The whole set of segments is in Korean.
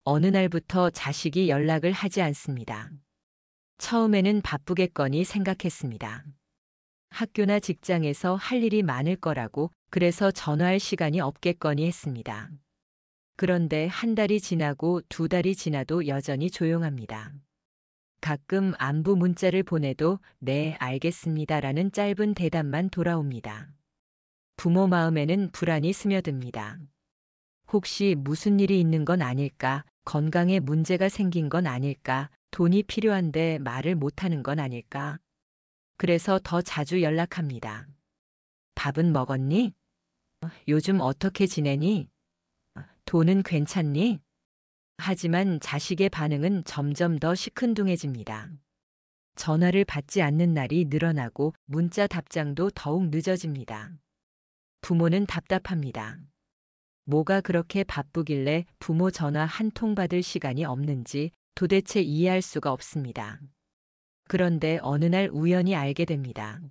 어느 날부터 자식이 연락을 하지 않습니다. 처음에는 바쁘겠거니 생각했습니다. 학교나 직장에서 할 일이 많을 거라고, 그래서 전화할 시간이 없겠거니 했습니다. 그런데 한 달이 지나고 두 달이 지나도 여전히 조용합니다. 가끔 안부 문자를 보내도 네, 알겠습니다라는 짧은 대답만 돌아옵니다. 부모 마음에는 불안이 스며듭니다. 혹시 무슨 일이 있는 건 아닐까? 건강에 문제가 생긴 건 아닐까? 돈이 필요한데 말을 못하는 건 아닐까? 그래서 더 자주 연락합니다. 밥은 먹었니? 요즘 어떻게 지내니? 돈은 괜찮니? 하지만 자식의 반응은 점점 더 시큰둥해집니다. 전화를 받지 않는 날이 늘어나고 문자 답장도 더욱 늦어집니다. 부모는 답답합니다. 뭐가 그렇게 바쁘길래 부모 전화 한 통 받을 시간이 없는지 도대체 이해할 수가 없습니다. 그런데 어느 날 우연히 알게 됩니다.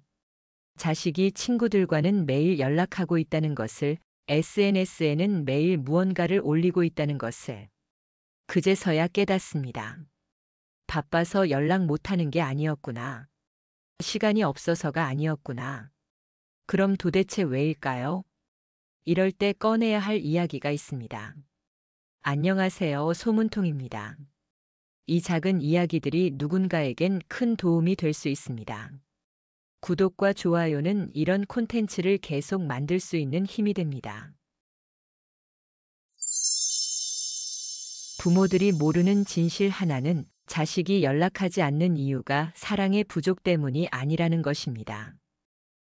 자식이 친구들과는 매일 연락하고 있다는 것을, SNS에는 매일 무언가를 올리고 있다는 것을 그제서야 깨닫습니다. 바빠서 연락 못하는 게 아니었구나. 시간이 없어서가 아니었구나. 그럼 도대체 왜일까요? 이럴 때 꺼내야 할 이야기가 있습니다. 안녕하세요, 소문통입니다. 이 작은 이야기들이 누군가에겐 큰 도움이 될 수 있습니다. 구독과 좋아요는 이런 콘텐츠를 계속 만들 수 있는 힘이 됩니다. 부모들이 모르는 진실 하나는 자식이 연락하지 않는 이유가 사랑의 부족 때문이 아니라는 것입니다.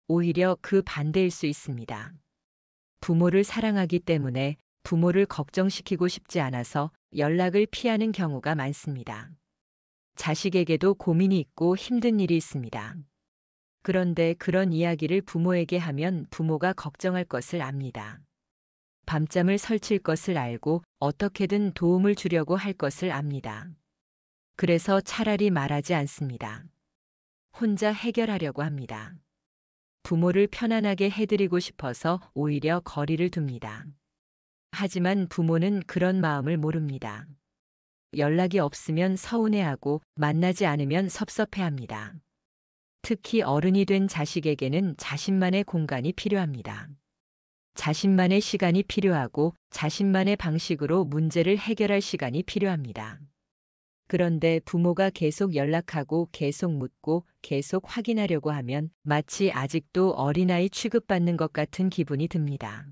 오히려 그 반대일 수 있습니다. 부모를 사랑하기 때문에 부모를 걱정시키고 싶지 않아서 연락을 피하는 경우가 많습니다. 자식에게도 고민이 있고 힘든 일이 있습니다. 그런데 그런 이야기를 부모에게 하면 부모가 걱정할 것을 압니다. 밤잠을 설칠 것을 알고 어떻게든 도움을 주려고 할 것을 압니다. 그래서 차라리 말하지 않습니다. 혼자 해결하려고 합니다. 부모를 편안하게 해드리고 싶어서 오히려 거리를 둡니다. 하지만 부모는 그런 마음을 모릅니다. 연락이 없으면 서운해하고 만나지 않으면 섭섭해합니다. 특히 어른이 된 자식에게는 자신만의 공간이 필요합니다. 자신만의 시간이 필요하고 자신만의 방식으로 문제를 해결할 시간이 필요합니다. 그런데 부모가 계속 연락하고 계속 묻고 계속 확인하려고 하면 마치 아직도 어린아이 취급받는 것 같은 기분이 듭니다.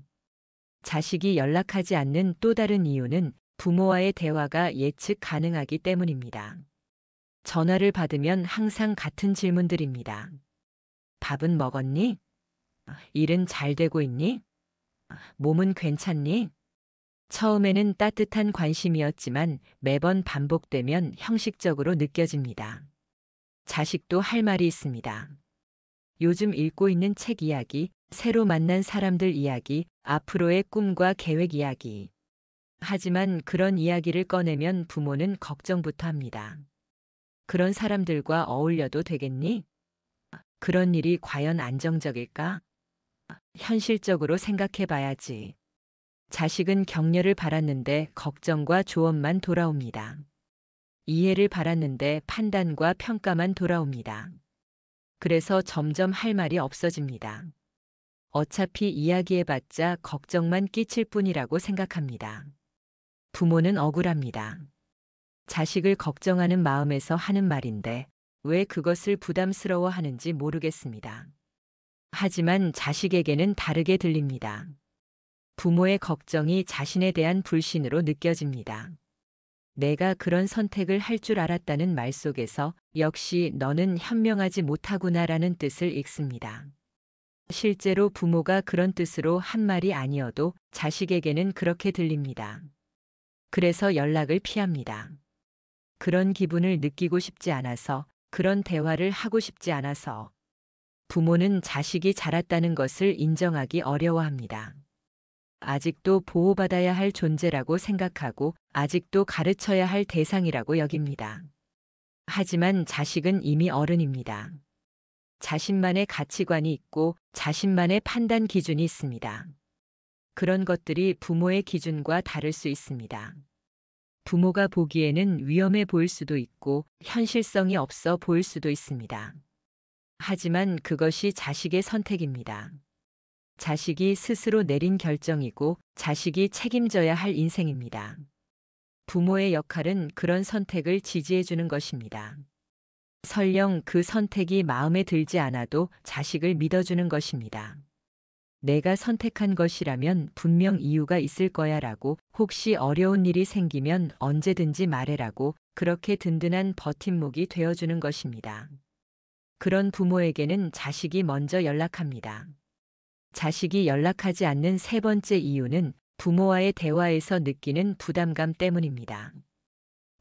자식이 연락하지 않는 또 다른 이유는 부모와의 대화가 예측 가능하기 때문입니다. 전화를 받으면 항상 같은 질문들입니다. 밥은 먹었니? 일은 잘 되고 있니? 몸은 괜찮니? 처음에는 따뜻한 관심이었지만 매번 반복되면 형식적으로 느껴집니다. 자식도 할 말이 있습니다. 요즘 읽고 있는 책 이야기, 새로 만난 사람들 이야기, 앞으로의 꿈과 계획 이야기. 하지만 그런 이야기를 꺼내면 부모는 걱정부터 합니다. 그런 사람들과 어울려도 되겠니? 그런 일이 과연 안정적일까? 현실적으로 생각해 봐야지. 자식은 격려를 바랐는데 걱정과 조언만 돌아옵니다. 이해를 바랐는데 판단과 평가만 돌아옵니다. 그래서 점점 할 말이 없어집니다. 어차피 이야기해봤자 걱정만 끼칠 뿐이라고 생각합니다. 부모는 억울합니다. 자식을 걱정하는 마음에서 하는 말인데 왜 그것을 부담스러워 하는지 모르겠습니다. 하지만 자식에게는 다르게 들립니다. 부모의 걱정이 자신에 대한 불신으로 느껴집니다. 내가 그런 선택을 할 줄 알았다는 말 속에서 역시 너는 현명하지 못하구나라는 뜻을 읽습니다. 실제로 부모가 그런 뜻으로 한 말이 아니어도 자식에게는 그렇게 들립니다. 그래서 연락을 피합니다. 그런 기분을 느끼고 싶지 않아서, 그런 대화를 하고 싶지 않아서. 부모는 자식이 자랐다는 것을 인정하기 어려워합니다. 아직도 보호받아야 할 존재라고 생각하고 아직도 가르쳐야 할 대상이라고 여깁니다. 하지만 자식은 이미 어른입니다. 자신만의 가치관이 있고 자신만의 판단 기준이 있습니다. 그런 것들이 부모의 기준과 다를 수 있습니다. 부모가 보기에는 위험해 보일 수도 있고 현실성이 없어 보일 수도 있습니다. 하지만 그것이 자식의 선택입니다. 자식이 스스로 내린 결정이고 자식이 책임져야 할 인생입니다. 부모의 역할은 그런 선택을 지지해 주는 것입니다. 설령 그 선택이 마음에 들지 않아도 자식을 믿어주는 것입니다. 내가 선택한 것이라면 분명 이유가 있을 거야 라고, 혹시 어려운 일이 생기면 언제든지 말해라고, 그렇게 든든한 버팀목이 되어주는 것입니다. 그런 부모에게는 자식이 먼저 연락합니다. 자식이 연락하지 않는 세 번째 이유는 부모와의 대화에서 느끼는 부담감 때문입니다.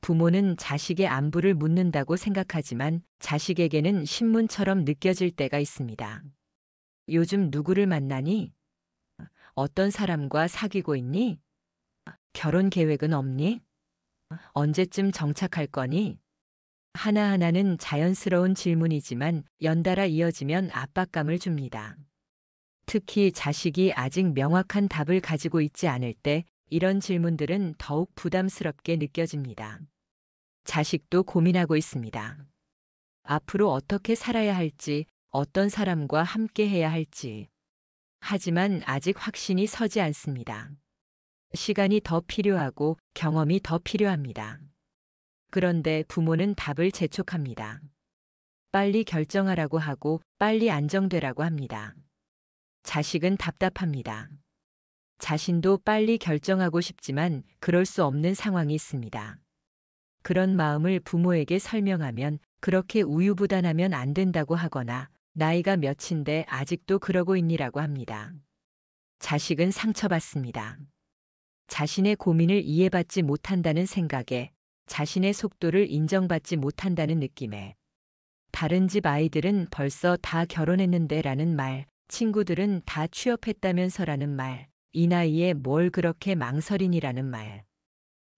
부모는 자식의 안부를 묻는다고 생각하지만 자식에게는 신문처럼 느껴질 때가 있습니다. 요즘 누구를 만나니? 어떤 사람과 사귀고 있니? 결혼 계획은 없니? 언제쯤 정착할 거니? 하나하나는 자연스러운 질문이지만 연달아 이어지면 압박감을 줍니다. 특히 자식이 아직 명확한 답을 가지고 있지 않을 때 이런 질문들은 더욱 부담스럽게 느껴집니다. 자식도 고민하고 있습니다. 앞으로 어떻게 살아야 할지, 어떤 사람과 함께 해야 할지. 하지만 아직 확신이 서지 않습니다. 시간이 더 필요하고 경험이 더 필요합니다. 그런데 부모는 답을 재촉합니다. 빨리 결정하라고 하고 빨리 안정되라고 합니다. 자식은 답답합니다. 자신도 빨리 결정하고 싶지만 그럴 수 없는 상황이 있습니다. 그런 마음을 부모에게 설명하면 그렇게 우유부단하면 안 된다고 하거나 나이가 몇인데 아직도 그러고 있니라고 합니다. 자식은 상처받습니다. 자신의 고민을 이해받지 못한다는 생각에, 자신의 속도를 인정받지 못한다는 느낌에, 다른 집 아이들은 벌써 다 결혼했는데 라는 말, 친구들은 다 취업했다면서라는 말, 이 나이에 뭘 그렇게 망설이니라는 말.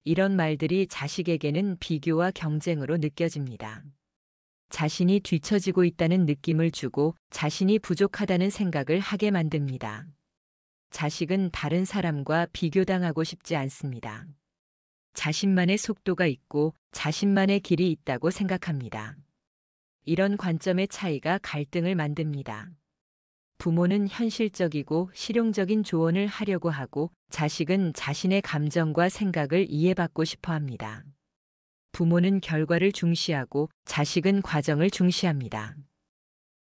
이런 말들이 자식에게는 비교와 경쟁으로 느껴집니다. 자신이 뒤처지고 있다는 느낌을 주고 자신이 부족하다는 생각을 하게 만듭니다. 자식은 다른 사람과 비교당하고 싶지 않습니다. 자신만의 속도가 있고 자신만의 길이 있다고 생각합니다. 이런 관점의 차이가 갈등을 만듭니다. 부모는 현실적이고 실용적인 조언을 하려고 하고 자식은 자신의 감정과 생각을 이해받고 싶어 합니다. 부모는 결과를 중시하고 자식은 과정을 중시합니다.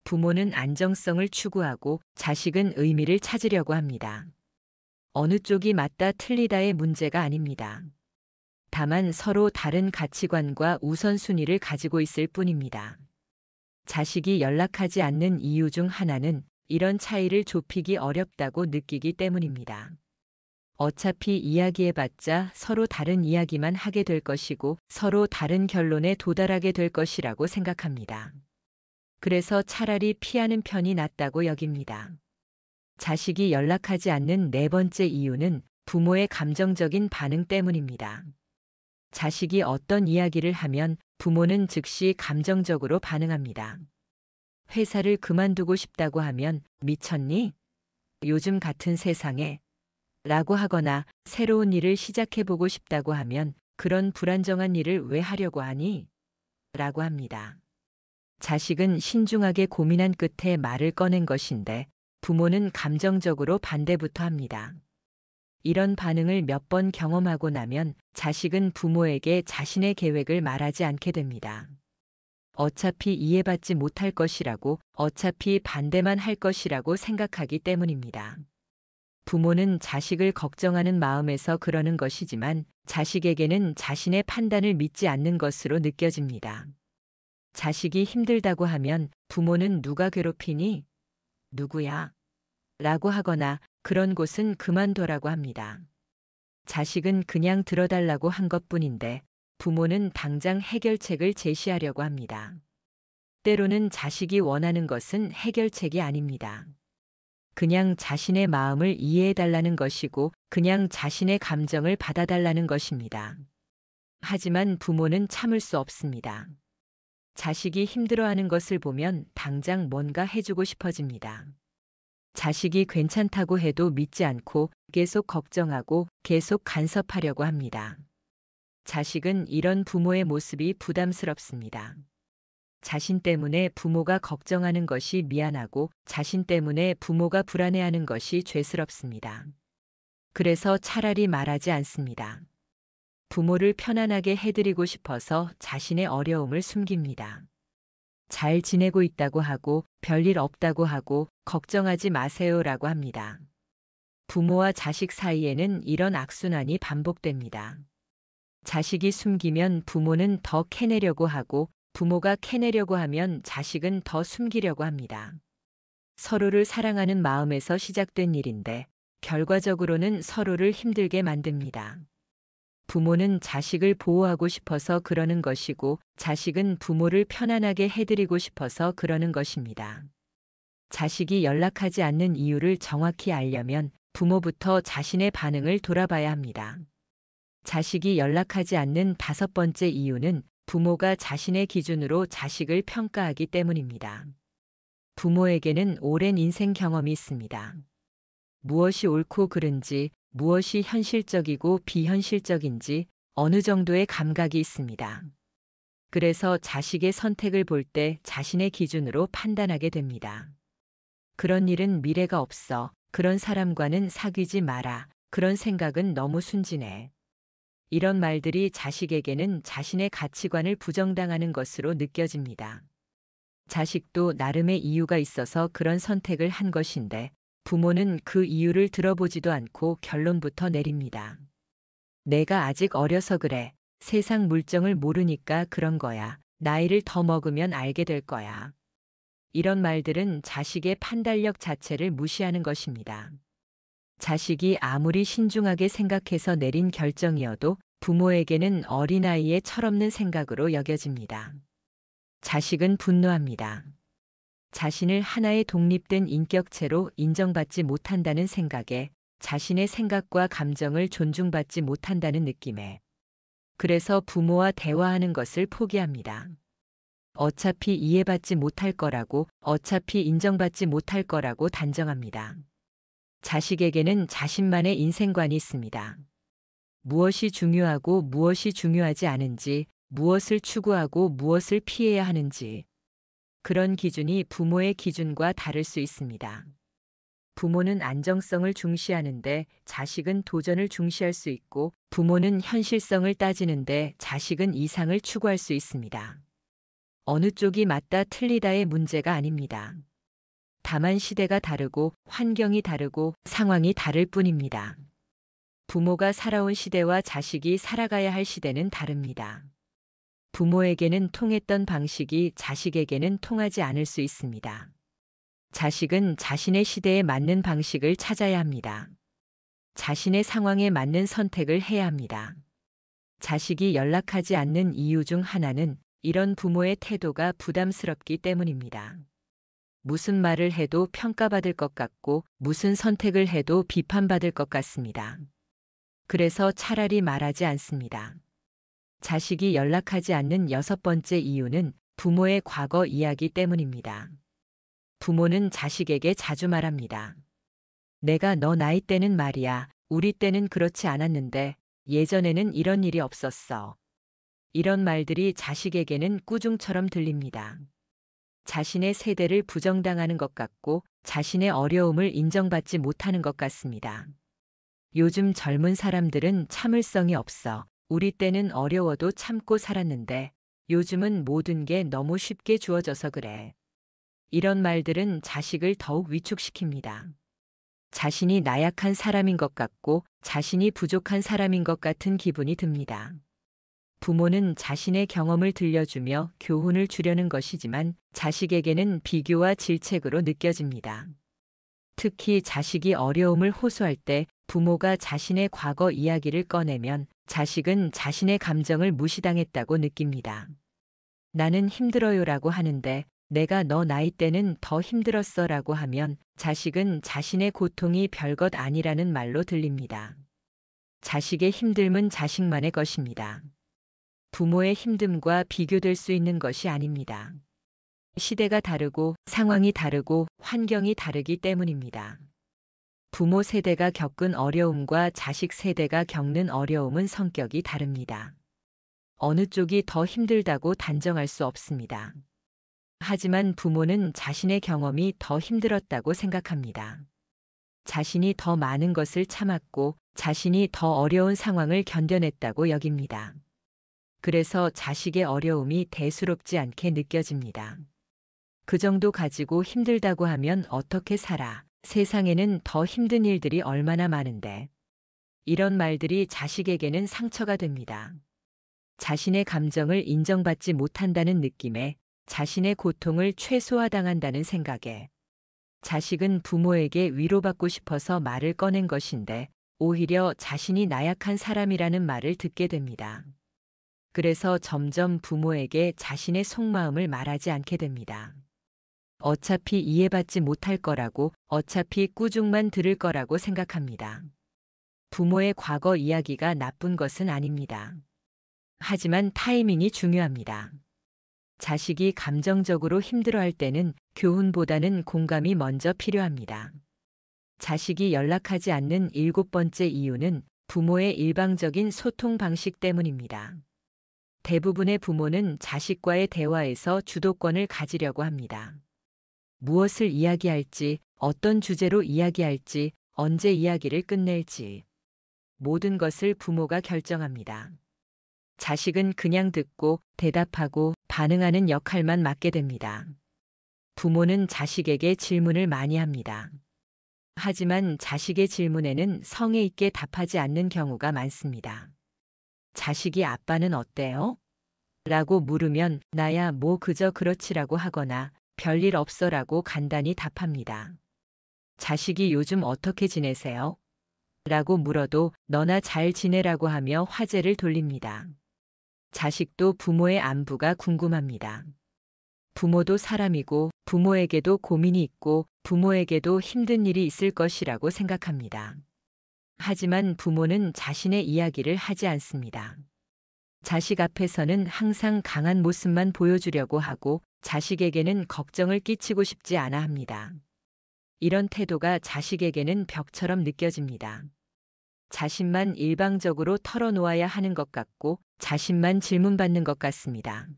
부모는 안정성을 추구하고 자식은 의미를 찾으려고 합니다. 어느 쪽이 맞다 틀리다의 문제가 아닙니다. 다만 서로 다른 가치관과 우선순위를 가지고 있을 뿐입니다. 자식이 연락하지 않는 이유 중 하나는 이런 차이를 좁히기 어렵다고 느끼기 때문입니다. 어차피 이야기해봤자 서로 다른 이야기만 하게 될 것이고 서로 다른 결론에 도달하게 될 것이라고 생각합니다. 그래서 차라리 피하는 편이 낫다고 여깁니다. 자식이 연락하지 않는 네 번째 이유는 부모의 감정적인 반응 때문입니다. 자식이 어떤 이야기를 하면 부모는 즉시 감정적으로 반응합니다. 회사를 그만두고 싶다고 하면 미쳤니? 요즘 같은 세상에? 라고 하거나 새로운 일을 시작해보고 싶다고 하면 그런 불안정한 일을 왜 하려고 하니? 라고 합니다. 자식은 신중하게 고민한 끝에 말을 꺼낸 것인데 부모는 감정적으로 반대부터 합니다. 이런 반응을 몇 번 경험하고 나면 자식은 부모에게 자신의 계획을 말하지 않게 됩니다. 어차피 이해받지 못할 것이라고, 어차피 반대만 할 것이라고 생각하기 때문입니다. 부모는 자식을 걱정하는 마음에서 그러는 것이지만 자식에게는 자신의 판단을 믿지 않는 것으로 느껴집니다. 자식이 힘들다고 하면 부모는 누가 괴롭히니? 누구야? 라고 하거나 그런 곳은 그만둬라고 합니다. 자식은 그냥 들어달라고 한 것뿐인데 부모는 당장 해결책을 제시하려고 합니다. 때로는 자식이 원하는 것은 해결책이 아닙니다. 그냥 자신의 마음을 이해해달라는 것이고 그냥 자신의 감정을 받아달라는 것입니다. 하지만 부모는 참을 수 없습니다. 자식이 힘들어하는 것을 보면 당장 뭔가 해주고 싶어집니다. 자식이 괜찮다고 해도 믿지 않고 계속 걱정하고 계속 간섭하려고 합니다. 자식은 이런 부모의 모습이 부담스럽습니다. 자신 때문에 부모가 걱정하는 것이 미안하고 자신 때문에 부모가 불안해하는 것이 죄스럽습니다. 그래서 차라리 말하지 않습니다. 부모를 편안하게 해드리고 싶어서 자신의 어려움을 숨깁니다. 잘 지내고 있다고 하고 별일 없다고 하고 걱정하지 마세요라고 합니다. 부모와 자식 사이에는 이런 악순환이 반복됩니다. 자식이 숨기면 부모는 더 캐내려고 하고 부모가 캐내려고 하면 자식은 더 숨기려고 합니다. 서로를 사랑하는 마음에서 시작된 일인데 결과적으로는 서로를 힘들게 만듭니다. 부모는 자식을 보호하고 싶어서 그러는 것이고 자식은 부모를 편안하게 해드리고 싶어서 그러는 것입니다. 자식이 연락하지 않는 이유를 정확히 알려면 부모부터 자신의 반응을 돌아봐야 합니다. 자식이 연락하지 않는 5번째 이유는 부모가 자신의 기준으로 자식을 평가하기 때문입니다. 부모에게는 오랜 인생 경험이 있습니다. 무엇이 옳고 그른지, 무엇이 현실적이고 비현실적인지 어느 정도의 감각이 있습니다. 그래서 자식의 선택을 볼 때 자신의 기준으로 판단하게 됩니다. 그런 일은 미래가 없어. 그런 사람과는 사귀지 마라. 그런 생각은 너무 순진해. 이런 말들이 자식에게는 자신의 가치관을 부정당하는 것으로 느껴집니다. 자식도 나름의 이유가 있어서 그런 선택을 한 것인데 부모는 그 이유를 들어보지도 않고 결론부터 내립니다. 내가 아직 어려서 그래. 세상 물정을 모르니까 그런 거야. 나이를 더 먹으면 알게 될 거야. 이런 말들은 자식의 판단력 자체를 무시하는 것입니다. 자식이 아무리 신중하게 생각해서 내린 결정이어도 부모에게는 어린아이의 철없는 생각으로 여겨집니다. 자식은 분노합니다. 자신을 하나의 독립된 인격체로 인정받지 못한다는 생각에 자신의 생각과 감정을 존중받지 못한다는 느낌에 그래서 부모와 대화하는 것을 포기합니다. 어차피 이해받지 못할 거라고 어차피 인정받지 못할 거라고 단정합니다. 자식에게는 자신만의 인생관이 있습니다. 무엇이 중요하고 무엇이 중요하지 않은지, 무엇을 추구하고 무엇을 피해야 하는지, 그런 기준이 부모의 기준과 다를 수 있습니다. 부모는 안정성을 중시하는데 자식은 도전을 중시할 수 있고, 부모는 현실성을 따지는데 자식은 이상을 추구할 수 있습니다. 어느 쪽이 맞다 틀리다의 문제가 아닙니다. 다만 시대가 다르고 환경이 다르고 상황이 다를 뿐입니다. 부모가 살아온 시대와 자식이 살아가야 할 시대는 다릅니다. 부모에게는 통했던 방식이 자식에게는 통하지 않을 수 있습니다. 자식은 자신의 시대에 맞는 방식을 찾아야 합니다. 자신의 상황에 맞는 선택을 해야 합니다. 자식이 연락하지 않는 이유 중 하나는 이런 부모의 태도가 부담스럽기 때문입니다. 무슨 말을 해도 평가받을 것 같고 무슨 선택을 해도 비판받을 것 같습니다. 그래서 차라리 말하지 않습니다. 자식이 연락하지 않는 6번째 이유는 부모의 과거 이야기 때문입니다. 부모는 자식에게 자주 말합니다. 내가 너 나이 때는 말이야. 우리 때는 그렇지 않았는데 예전에는 이런 일이 없었어. 이런 말들이 자식에게는 꾸중처럼 들립니다. 자신의 세대를 부정당하는 것 같고 자신의 어려움을 인정받지 못하는 것 같습니다. 요즘 젊은 사람들은 참을성이 없어. 우리 때는 어려워도 참고 살았는데 요즘은 모든 게 너무 쉽게 주어져서 그래. 이런 말들은 자식을 더욱 위축시킵니다. 자신이 나약한 사람인 것 같고 자신이 부족한 사람인 것 같은 기분이 듭니다. 부모는 자신의 경험을 들려주며 교훈을 주려는 것이지만 자식에게는 비교와 질책으로 느껴집니다. 특히 자식이 어려움을 호소할 때 부모가 자신의 과거 이야기를 꺼내면 자식은 자신의 감정을 무시당했다고 느낍니다. 나는 힘들어요라고 하는데 내가 너 나이 때는 더 힘들었어라고 하면 자식은 자신의 고통이 별것 아니라는 말로 들립니다. 자식의 힘듦은 자식만의 것입니다. 부모의 힘듦과 비교될 수 있는 것이 아닙니다. 시대가 다르고 상황이 다르고 환경이 다르기 때문입니다. 부모 세대가 겪은 어려움과 자식 세대가 겪는 어려움은 성격이 다릅니다. 어느 쪽이 더 힘들다고 단정할 수 없습니다. 하지만 부모는 자신의 경험이 더 힘들었다고 생각합니다. 자신이 더 많은 것을 참았고 자신이 더 어려운 상황을 견뎌냈다고 여깁니다. 그래서 자식의 어려움이 대수롭지 않게 느껴집니다. 그 정도 가지고 힘들다고 하면 어떻게 살아? 세상에는 더 힘든 일들이 얼마나 많은데. 이런 말들이 자식에게는 상처가 됩니다. 자신의 감정을 인정받지 못한다는 느낌에, 자신의 고통을 최소화당한다는 생각에, 자식은 부모에게 위로받고 싶어서 말을 꺼낸 것인데 오히려 자신이 나약한 사람이라는 말을 듣게 됩니다. 그래서 점점 부모에게 자신의 속마음을 말하지 않게 됩니다. 어차피 이해받지 못할 거라고, 어차피 꾸중만 들을 거라고 생각합니다. 부모의 과거 이야기가 나쁜 것은 아닙니다. 하지만 타이밍이 중요합니다. 자식이 감정적으로 힘들어할 때는 교훈보다는 공감이 먼저 필요합니다. 자식이 연락하지 않는 7번째 이유는 부모의 일방적인 소통 방식 때문입니다. 대부분의 부모는 자식과의 대화에서 주도권을 가지려고 합니다. 무엇을 이야기할지, 어떤 주제로 이야기할지, 언제 이야기를 끝낼지. 모든 것을 부모가 결정합니다. 자식은 그냥 듣고 대답하고 반응하는 역할만 맡게 됩니다. 부모는 자식에게 질문을 많이 합니다. 하지만 자식의 질문에는 성의 있게 답하지 않는 경우가 많습니다. 자식이 아빠는 어때요? 라고 물으면 나야 뭐 그저 그렇지라고 하거나 별일 없어라고 간단히 답합니다. 자식이 요즘 어떻게 지내세요? 라고 물어도 너나 잘 지내라고 하며 화제를 돌립니다. 자식도 부모의 안부가 궁금합니다. 부모도 사람이고 부모에게도 고민이 있고 부모에게도 힘든 일이 있을 것이라고 생각합니다. 하지만 부모는 자신의 이야기를 하지 않습니다. 자식 앞에서는 항상 강한 모습만 보여주려고 하고 자식에게는 걱정을 끼치고 싶지 않아 합니다. 이런 태도가 자식에게는 벽처럼 느껴집니다. 자신만 일방적으로 털어놓아야 하는 것 같고 자신만 질문받는 것 같습니다.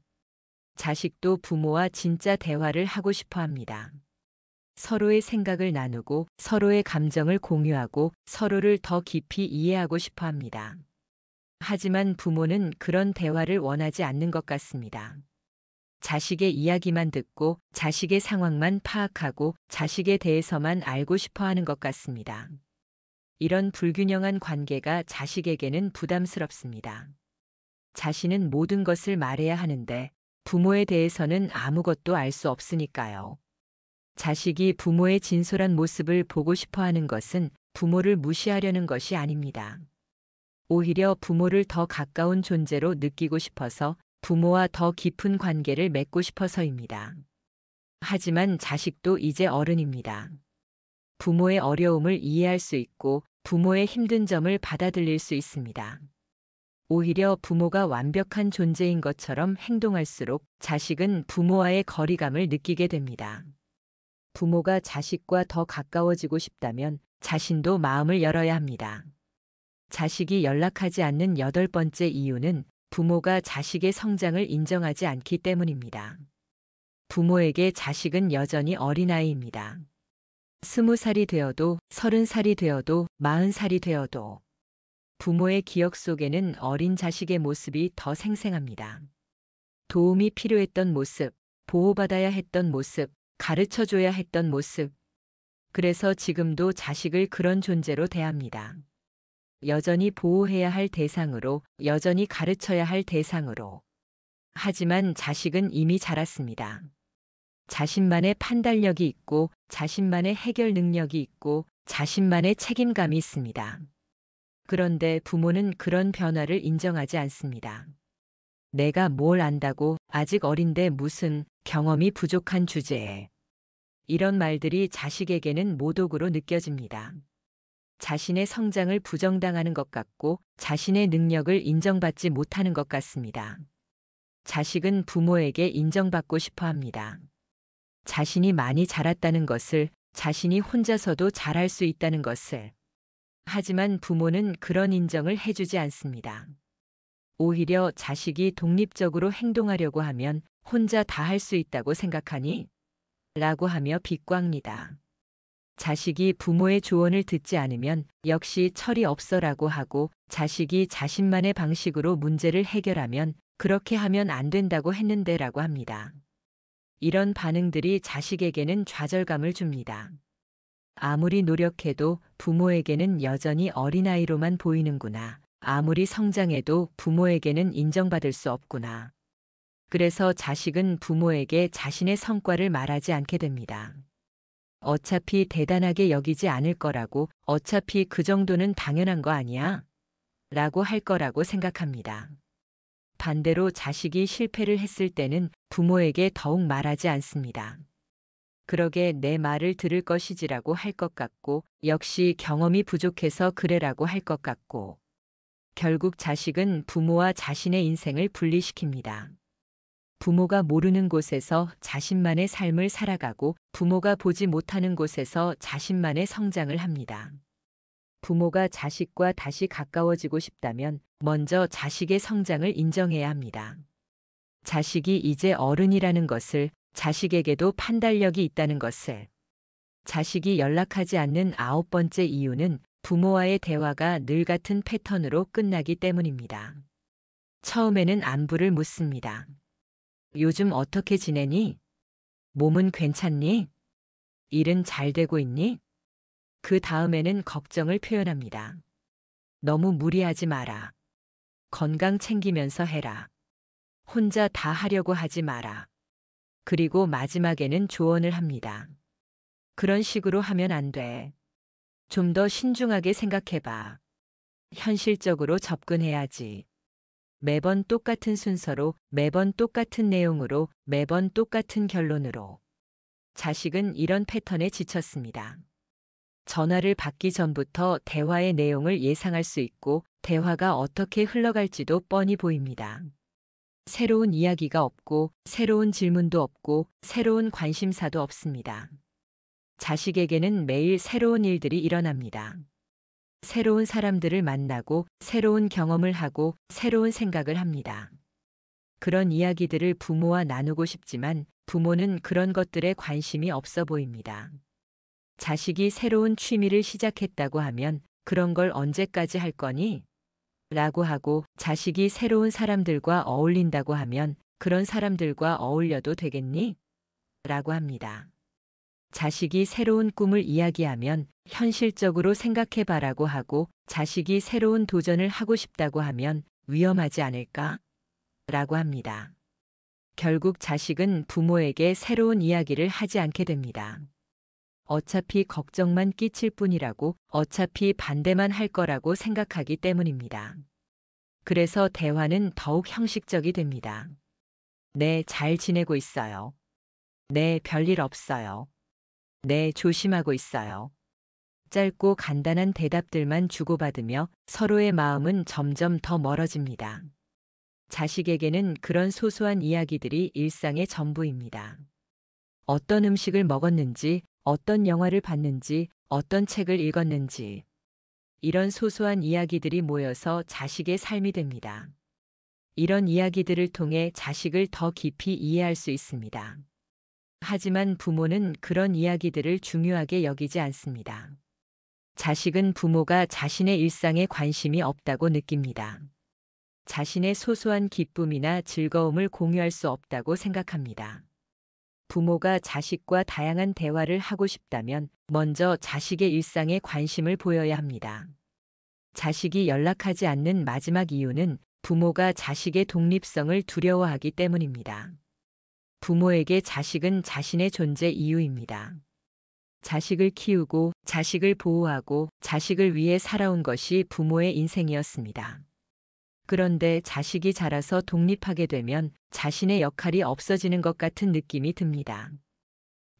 자식도 부모와 진짜 대화를 하고 싶어 합니다. 서로의 생각을 나누고 서로의 감정을 공유하고 서로를 더 깊이 이해하고 싶어 합니다. 하지만 부모는 그런 대화를 원하지 않는 것 같습니다. 자식의 이야기만 듣고 자식의 상황만 파악하고 자식에 대해서만 알고 싶어 하는 것 같습니다. 이런 불균형한 관계가 자식에게는 부담스럽습니다. 자신은 모든 것을 말해야 하는데 부모에 대해서는 아무것도 알 수 없으니까요. 자식이 부모의 진솔한 모습을 보고 싶어 하는 것은 부모를 무시하려는 것이 아닙니다. 오히려 부모를 더 가까운 존재로 느끼고 싶어서 부모와 더 깊은 관계를 맺고 싶어서입니다. 하지만 자식도 이제 어른입니다. 부모의 어려움을 이해할 수 있고 부모의 힘든 점을 받아들일 수 있습니다. 오히려 부모가 완벽한 존재인 것처럼 행동할수록 자식은 부모와의 거리감을 느끼게 됩니다. 부모가 자식과 더 가까워지고 싶다면 자신도 마음을 열어야 합니다. 자식이 연락하지 않는 8번째 이유는 부모가 자식의 성장을 인정하지 않기 때문입니다. 부모에게 자식은 여전히 어린아이입니다. 20살이 되어도 30살이 되어도 40살이 되어도 부모의 기억 속에는 어린 자식의 모습이 더 생생합니다. 도움이 필요했던 모습, 보호받아야 했던 모습, 가르쳐줘야 했던 모습. 그래서 지금도 자식을 그런 존재로 대합니다. 여전히 보호해야 할 대상으로, 여전히 가르쳐야 할 대상으로. 하지만 자식은 이미 자랐습니다. 자신만의 판단력이 있고, 자신만의 해결 능력이 있고, 자신만의 책임감이 있습니다. 그런데 부모는 그런 변화를 인정하지 않습니다. 내가 뭘 안다고 아직 어린데 무슨 경험이 부족한 주제에. 이런 말들이 자식에게는 모독으로 느껴집니다. 자신의 성장을 부정당하는 것 같고 자신의 능력을 인정받지 못하는 것 같습니다. 자식은 부모에게 인정받고 싶어 합니다. 자신이 많이 자랐다는 것을, 자신이 혼자서도 잘할 수 있다는 것을. 하지만 부모는 그런 인정을 해주지 않습니다. 오히려 자식이 독립적으로 행동하려고 하면 혼자 다 할 수 있다고 생각하니? 라고 하며 비꼬합니다. 자식이 부모의 조언을 듣지 않으면 역시 철이 없어라고 하고 자식이 자신만의 방식으로 문제를 해결하면 그렇게 하면 안 된다고 했는데라고 합니다. 이런 반응들이 자식에게는 좌절감을 줍니다. 아무리 노력해도 부모에게는 여전히 어린아이로만 보이는구나. 아무리 성장해도 부모에게는 인정받을 수 없구나. 그래서 자식은 부모에게 자신의 성과를 말하지 않게 됩니다. 어차피 대단하게 여기지 않을 거라고, 어차피 그 정도는 당연한 거 아니야? 라고 할 거라고 생각합니다. 반대로 자식이 실패를 했을 때는 부모에게 더욱 말하지 않습니다. 그러게 내 말을 들을 것이지라고 할 것 같고, 역시 경험이 부족해서 그래라고 할 것 같고, 결국 자식은 부모와 자신의 인생을 분리시킵니다. 부모가 모르는 곳에서 자신만의 삶을 살아가고 부모가 보지 못하는 곳에서 자신만의 성장을 합니다. 부모가 자식과 다시 가까워지고 싶다면 먼저 자식의 성장을 인정해야 합니다. 자식이 이제 어른이라는 것을, 자식에게도 판단력이 있다는 것을. 자식이 연락하지 않는 9번째 이유는 부모와의 대화가 늘 같은 패턴으로 끝나기 때문입니다. 처음에는 안부를 묻습니다. 요즘 어떻게 지내니? 몸은 괜찮니? 일은 잘 되고 있니? 그 다음에는 걱정을 표현합니다. 너무 무리하지 마라. 건강 챙기면서 해라. 혼자 다 하려고 하지 마라. 그리고 마지막에는 조언을 합니다. 그런 식으로 하면 안 돼. 좀 더 신중하게 생각해봐. 현실적으로 접근해야지. 매번 똑같은 순서로, 매번 똑같은 내용으로, 매번 똑같은 결론으로. 자식은 이런 패턴에 지쳤습니다. 전화를 받기 전부터 대화의 내용을 예상할 수 있고 대화가 어떻게 흘러갈지도 뻔히 보입니다. 새로운 이야기가 없고 새로운 질문도 없고 새로운 관심사도 없습니다. 자식에게는 매일 새로운 일들이 일어납니다. 새로운 사람들을 만나고 새로운 경험을 하고 새로운 생각을 합니다. 그런 이야기들을 부모와 나누고 싶지만 부모는 그런 것들에 관심이 없어 보입니다. 자식이 새로운 취미를 시작했다고 하면 그런 걸 언제까지 할 거니? 라고 하고 자식이 새로운 사람들과 어울린다고 하면 그런 사람들과 어울려도 되겠니? 라고 합니다. 자식이 새로운 꿈을 이야기하면 현실적으로 생각해봐라고 하고 자식이 새로운 도전을 하고 싶다고 하면 위험하지 않을까? 라고 합니다. 결국 자식은 부모에게 새로운 이야기를 하지 않게 됩니다. 어차피 걱정만 끼칠 뿐이라고, 어차피 반대만 할 거라고 생각하기 때문입니다. 그래서 대화는 더욱 형식적이 됩니다. 네, 잘 지내고 있어요. 네, 별일 없어요. 네, 조심하고 있어요. 짧고 간단한 대답들만 주고받으며 서로의 마음은 점점 더 멀어집니다. 자식에게는 그런 소소한 이야기들이 일상의 전부입니다. 어떤 음식을 먹었는지, 어떤 영화를 봤는지, 어떤 책을 읽었는지. 이런 소소한 이야기들이 모여서 자식의 삶이 됩니다. 이런 이야기들을 통해 자식을 더 깊이 이해할 수 있습니다. 하지만 부모는 그런 이야기들을 중요하게 여기지 않습니다. 자식은 부모가 자신의 일상에 관심이 없다고 느낍니다. 자신의 소소한 기쁨이나 즐거움을 공유할 수 없다고 생각합니다. 부모가 자식과 다양한 대화를 하고 싶다면 먼저 자식의 일상에 관심을 보여야 합니다. 자식이 연락하지 않는 마지막 이유는 부모가 자식의 독립성을 두려워하기 때문입니다. 부모에게 자식은 자신의 존재 이유입니다. 자식을 키우고 자식을 보호하고 자식을 위해 살아온 것이 부모의 인생이었습니다. 그런데 자식이 자라서 독립하게 되면 자신의 역할이 없어지는 것 같은 느낌이 듭니다.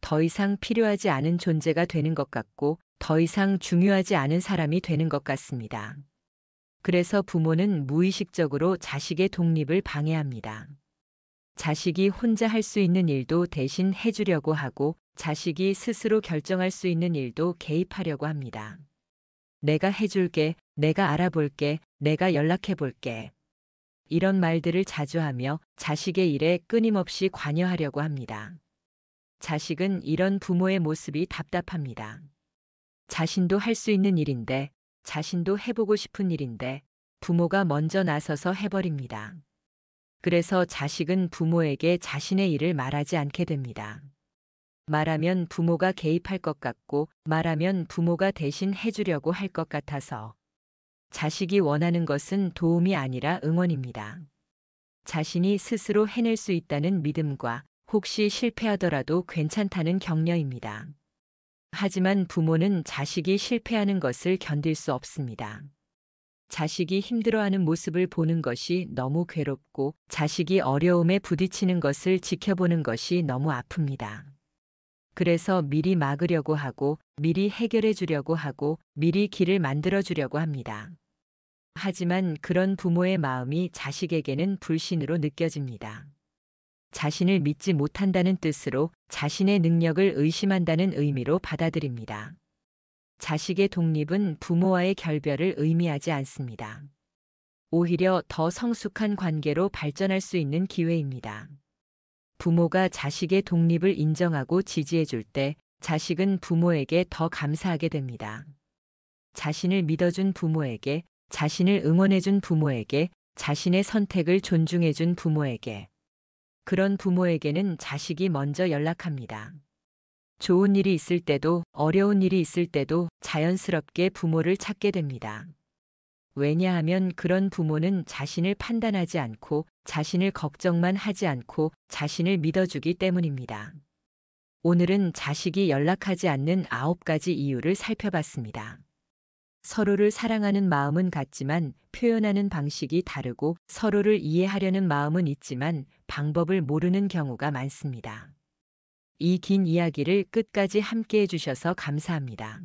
더 이상 필요하지 않은 존재가 되는 것 같고 더 이상 중요하지 않은 사람이 되는 것 같습니다. 그래서 부모는 무의식적으로 자식의 독립을 방해합니다. 자식이 혼자 할 수 있는 일도 대신 해주려고 하고 자식이 스스로 결정할 수 있는 일도 개입하려고 합니다. 내가 해줄게, 내가 알아볼게, 내가 연락해볼게. 이런 말들을 자주 하며 자식의 일에 끊임없이 관여하려고 합니다. 자식은 이런 부모의 모습이 답답합니다. 자신도 할 수 있는 일인데, 자신도 해보고 싶은 일인데 부모가 먼저 나서서 해버립니다. 그래서 자식은 부모에게 자신의 일을 말하지 않게 됩니다. 말하면 부모가 개입할 것 같고 말하면 부모가 대신 해주려고 할 것 같아서 자식이 원하는 것은 도움이 아니라 응원입니다. 자신이 스스로 해낼 수 있다는 믿음과 혹시 실패하더라도 괜찮다는 격려입니다. 하지만 부모는 자식이 실패하는 것을 견딜 수 없습니다. 자식이 힘들어하는 모습을 보는 것이 너무 괴롭고 자식이 어려움에 부딪히는 것을 지켜보는 것이 너무 아픕니다. 그래서 미리 막으려고 하고 미리 해결해 주려고 하고 미리 길을 만들어 주려고 합니다. 하지만 그런 부모의 마음이 자식에게는 불신으로 느껴집니다. 자신을 믿지 못한다는 뜻으로 자신의 능력을 의심한다는 의미로 받아들입니다. 자식의 독립은 부모와의 결별을 의미하지 않습니다. 오히려 더 성숙한 관계로 발전할 수 있는 기회입니다. 부모가 자식의 독립을 인정하고 지지해 줄 때 자식은 부모에게 더 감사하게 됩니다. 자신을 믿어준 부모에게, 자신을 응원해준 부모에게, 자신의 선택을 존중해준 부모에게. 그런 부모에게는 자식이 먼저 연락합니다. 좋은 일이 있을 때도 어려운 일이 있을 때도 자연스럽게 부모를 찾게 됩니다. 왜냐하면 그런 부모는 자신을 판단하지 않고 자신을 걱정만 하지 않고 자신을 믿어주기 때문입니다. 오늘은 자식이 연락하지 않는 9가지 이유를 살펴봤습니다. 서로를 사랑하는 마음은 같지만 표현하는 방식이 다르고 서로를 이해하려는 마음은 있지만 방법을 모르는 경우가 많습니다. 이 긴 이야기를 끝까지 함께 해주셔서 감사합니다.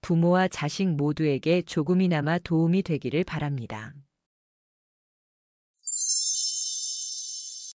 부모와 자식 모두에게 조금이나마 도움이 되기를 바랍니다.